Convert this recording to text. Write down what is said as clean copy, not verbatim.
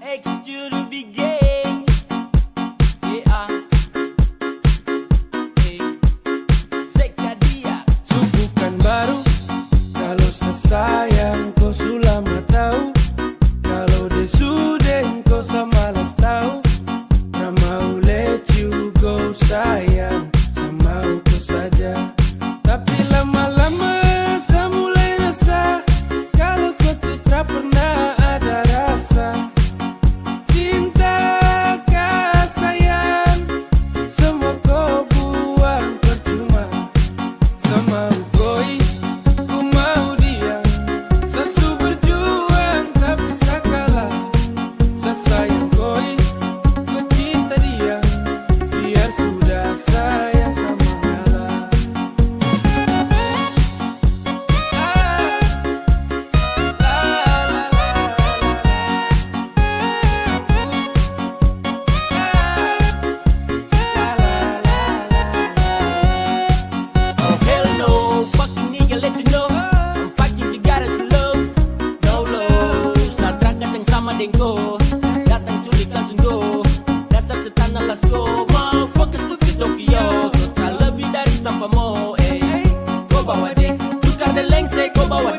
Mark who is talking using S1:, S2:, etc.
S1: X juru begin. Yeah. Seka dia.
S2: Bukan baru kalau sesayang kau sulama tahu. Kalau dia sudah kau samalas tahu. Tak mau let you go sayang, sama kau saja. Tapi lama-lama saya mulai rasa kalau kau tidak pernah ada rasa. Cinta kah sayang, semua kau buang percuma. Sama koi, ku mau dia. Sesu berjuang tapi saya kalah. Saya sayang koi, ku cinta dia. Biar sudah sayang sama ngalah.
S1: Oh hell no, fucking nigga let you know I'm fighting together to love. No love, satra kacang sama dengko. Datang culik langsung go. Dasar setan alas go. Motherfucker stupid Tokyo. Kau tak lebih dari sampah mo. Kau bawa deh, tukar the lengse, kau bawa